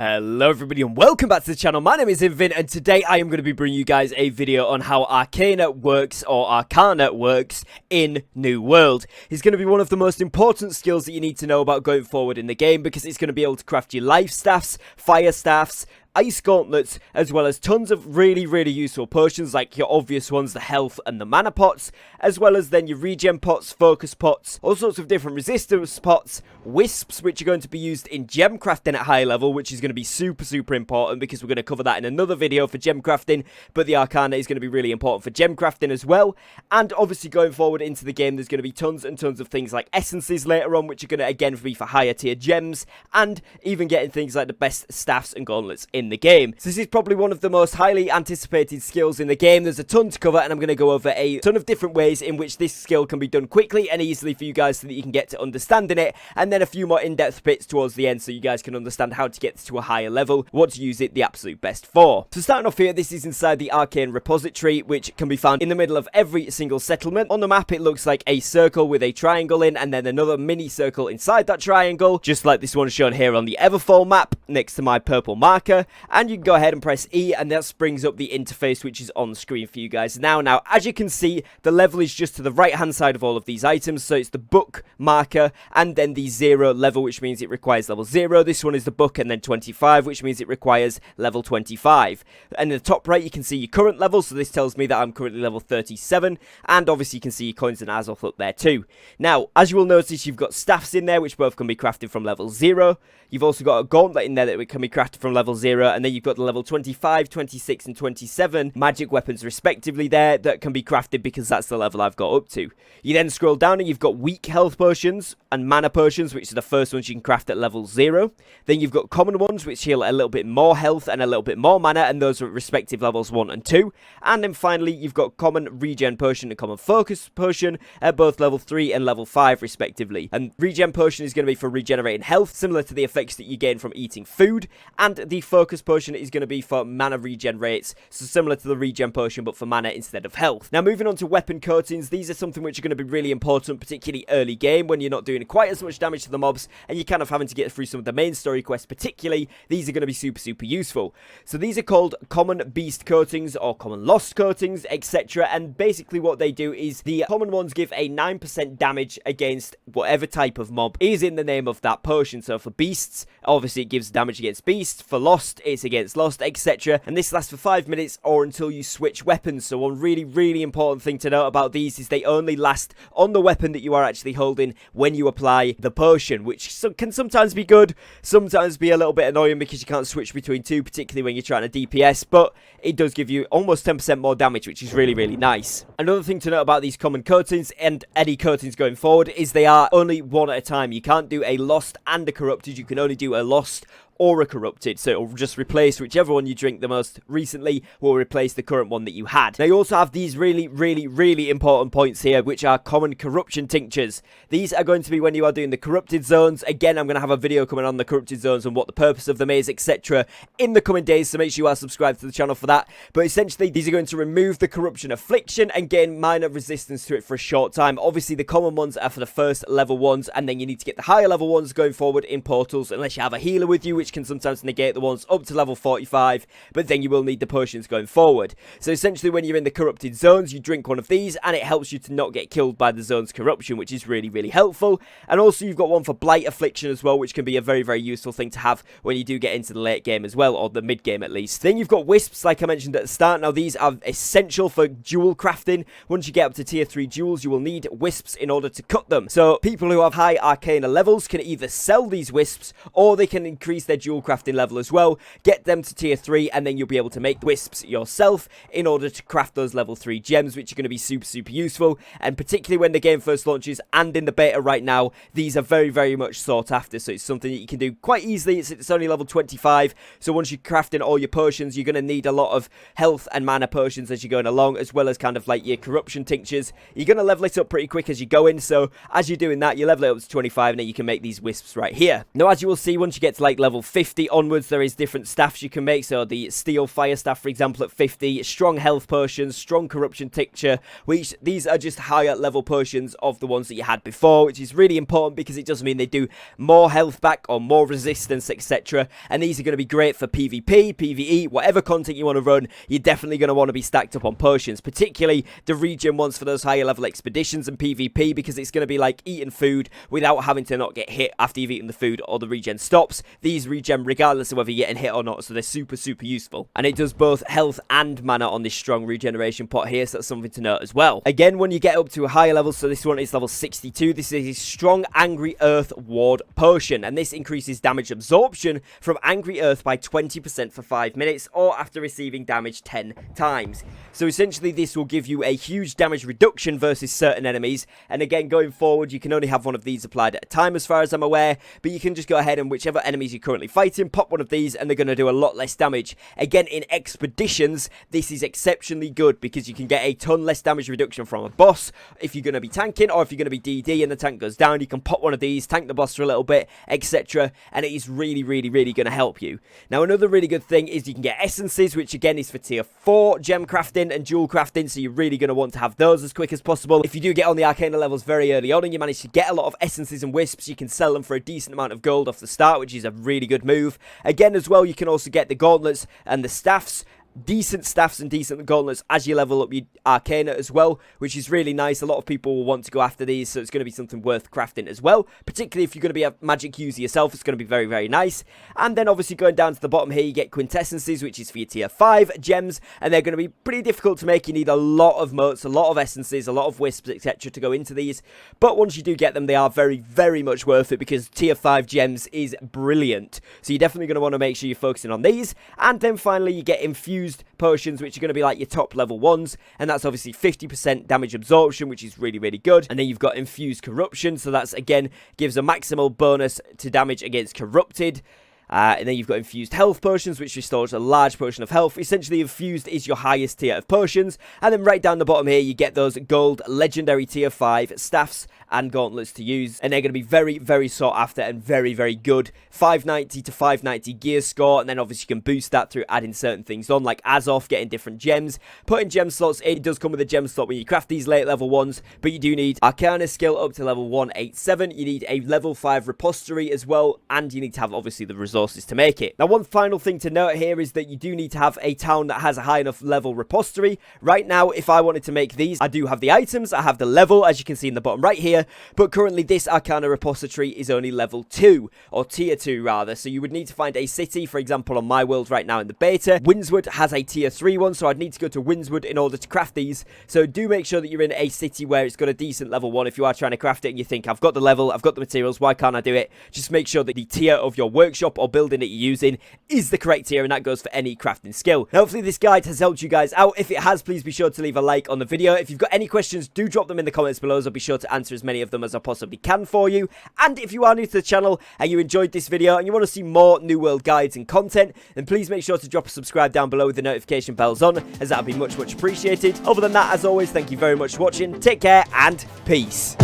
Hello everybody and welcome back to the channel. My name is Invin and today I am going to be bringing you guys a video on how Arcana works or Arcana works in New World. It's going to be one of the most important skills that you need to know about going forward in the game because it's going to be able to craft your life staffs, fire staffs, ice gauntlets, as well as tons of really useful potions like your obvious ones, the health and the mana pots, as well as then your regen pots, focus pots, all sorts of different resistance pots, wisps which are going to be used in gem crafting at high level, which is going to be super important because we're going to cover that in another video for gem crafting, but the Arcana is going to be really important for gem crafting as well. And obviously going forward into the game there's going to be tons and tons of things like essences later on, which are going to again be for higher tier gems, and even getting things like the best staffs and gauntlets in the game. So this is probably one of the most highly anticipated skills in the game. There's a ton to cover and I'm going to go over a ton of different ways in which this skill can be done quickly and easily for you guys so that you can get to understanding it, and then a few more in-depth bits towards the end so you guys can understand how to get to a higher level, what to use it the absolute best for. So starting off here, this is inside the Arcane repository, which can be found in the middle of every single settlement. On the map it looks like a circle with a triangle in and then another mini circle inside that triangle, just like this one shown here on the Everfall map next to my purple marker. And you can go ahead and press E and that brings up the interface which is on screen for you guys now. Now, as you can see, the level is just to the right hand side of all of these items. So it's the book marker and then the 0 level, which means it requires level 0. This one is the book and then 25, which means it requires level 25. And in the top right, you can see your current level. So this tells me that I'm currently level 37. And obviously you can see your coins and Azoth up there too. Now, as you will notice, you've got staffs in there, which both can be crafted from level 0. You've also got a gauntlet in there that can be crafted from level 0, and then you've got the level 25, 26, and 27 magic weapons respectively there that can be crafted because that's the level I've got up to. You then scroll down and you've got weak health potions and mana potions, which are the first ones you can craft at level 0. Then you've got common ones, which heal a little bit more health and a little bit more mana, and those are at respective levels 1 and 2. And then finally, you've got common regen potion and common focus potion at both level 3 and level 5 respectively. And regen potion is going to be for regenerating health, similar to the effects that you gain from eating food, and the focus potion is going to be for mana regen rates, so similar to the regen potion but for mana instead of health. Now moving on to weapon coatings, these are something which are going to be really important, particularly early game when you're not doing quite as much damage to the mobs and you're kind of having to get through some of the main story quests particularly. These are going to be super useful. So these are called common beast coatings or common lost coatings, etc. And basically what they do is the common ones give a 9% damage against whatever type of mob is in the name of that potion. So for beasts, obviously it gives damage against beasts. For lost, it's against lost, etc. And this lasts for 5 minutes or until you switch weapons. So one really important thing to note about these is they only last on the weapon that you are actually holding when you apply the potion, which can sometimes be good, sometimes be a little bit annoying because you can't switch between two, particularly when you're trying to DPS, but it does give you almost 10% more damage, which is really nice. Another thing to note about these common coatings and any coatings going forward is they are only one at a time. You can't do a lost and a corrupted, you can only do a lost or a corrupted, so it'll just replace whichever one you drink the most recently will replace the current one that you had. Now you also have these really important points here, which are common corruption tinctures. These are going to be when you are doing the corrupted zones. Again, I'm going to have a video coming on the corrupted zones and what the purpose of them is, etc. in the coming days, so make sure you are subscribed to the channel for that. But essentially these are going to remove the corruption affliction and gain minor resistance to it for a short time. Obviously the common ones are for the first level ones, and then you need to get the higher level ones going forward in portals unless you have a healer with you, which can sometimes negate the ones up to level 45, but then you will need the potions going forward. So essentially when you're in the corrupted zones, you drink one of these and it helps you to not get killed by the zone's corruption, which is really helpful. And also you've got one for blight affliction as well, which can be a very useful thing to have when you do get into the late game as well, or the mid game at least. Then you've got wisps, like I mentioned at the start. Now these are essential for jewel crafting. Once you get up to tier 3 jewels, you will need wisps in order to cut them. So people who have high Arcana levels can either sell these wisps or they can increase their jewel crafting level as well, get them to tier 3, and then you'll be able to make wisps yourself in order to craft those level 3 gems, which are going to be super useful. And particularly when the game first launches and in the beta right now, these are very much sought after, so it's something that you can do quite easily. It's only level 25, so once you're crafting all your potions, you're going to need a lot of health and mana potions as you're going along, as well as kind of like your corruption tinctures. You're going to level it up pretty quick as you go in, so as you're doing that, you level it up to 25 and then you can make these wisps right here. Now as you will see, once you get to like level 50 onwards, there is different staffs you can make. So the steel fire staff, for example, at 50, strong health potions, strong corruption tincture, which these are just higher level potions of the ones that you had before, which is really important because it does mean they do more health back or more resistance, etc. And these are going to be great for PvP, PvE, whatever content you want to run. You're definitely going to want to be stacked up on potions, particularly the regen ones for those higher level expeditions and PvP, because it's going to be like eating food without having to not get hit after you've eaten the food or the regen stops. These regen regardless of whether you're getting hit or not, so they're super useful. And it does both health and mana on this strong regeneration pot here, so that's something to note as well. Again, when you get up to a higher level, so this one is level 62, this is a strong Angry Earth Ward potion, and this increases damage absorption from Angry Earth by 20% for 5 minutes, or after receiving damage 10 times. So essentially this will give you a huge damage reduction versus certain enemies, and again, going forward, you can only have one of these applied at a time as far as I'm aware, but you can just go ahead and whichever enemies you're currently fighting, pop one of these and they're going to do a lot less damage. Again, in expeditions, this is exceptionally good because you can get a ton less damage reduction from a boss if you're going to be tanking, or if you're going to be DD and the tank goes down, you can pop one of these, tank the boss for a little bit, etc. And it is really going to help you. Now, another really good thing is you can get essences, which again is for tier 4 gem crafting and jewel crafting, so you're really going to want to have those as quick as possible. If you do get on the Arcana levels very early on and you manage to get a lot of essences and wisps, you can sell them for a decent amount of gold off the start, which is a really good move. Again, as well, you can also get the gauntlets and the staffs, decent staffs and decent gauntlets as you level up your Arcana as well, which is really nice. A lot of people will want to go after these, so it's going to be something worth crafting as well, particularly if you're going to be a magic user yourself. It's going to be very nice. And then obviously going down to the bottom here, you get quintessences, which is for your tier 5 gems, and they're going to be pretty difficult to make. You need a lot of motes, a lot of essences, a lot of wisps, etc. to go into these, but once you do get them, they are very much worth it because tier 5 gems is brilliant. So you're definitely going to want to make sure you're focusing on these. And then finally you get infused potions, which are going to be like your top level ones, and that's obviously 50% damage absorption, which is really good. And then you've got infused corruption, so that's again gives a maximal bonus to damage against corrupted. And then you've got infused health potions, which restores a large portion of health. Essentially, infused is your highest tier of potions. And then right down the bottom here, you get those gold legendary tier 5 staffs and gauntlets to use. And they're going to be very sought after and very good. 590 to 590 gear score. And then obviously you can boost that through adding certain things on, like Azov, getting different gems. Putting gem slots in. It does come with a gem slot when you craft these late level ones. But you do need Arcana skill up to level 187. You need a level 5 repository as well. And you need to have obviously the resources to make it. Now, one final thing to note here is that you do need to have a town that has a high enough level repository. Right now, if I wanted to make these, I do have the items, I have the level, as you can see in the bottom right here, but currently this Arcana repository is only level 2, or tier 2 rather, so you would need to find a city. For example, on my world right now in the beta, Windswood has a tier 3 one, so I'd need to go to Windswood in order to craft these. So do make sure that you're in a city where it's got a decent level 1 if you are trying to craft it and you think, I've got the level, I've got the materials, why can't I do it? Just make sure that the tier of your workshop or building that you're using is the correct tier, and that goes for any crafting skill. Now, hopefully this guide has helped you guys out. If it has, please be sure to leave a like on the video. If you've got any questions, do drop them in the comments below, so I'll be sure to answer as many of them as I possibly can for you. And if you are new to the channel and you enjoyed this video and you want to see more New World guides and content, then please make sure to drop a subscribe down below with the notification bells on, as that would be much appreciated. Other than that, as always, thank you very much for watching. Take care and peace.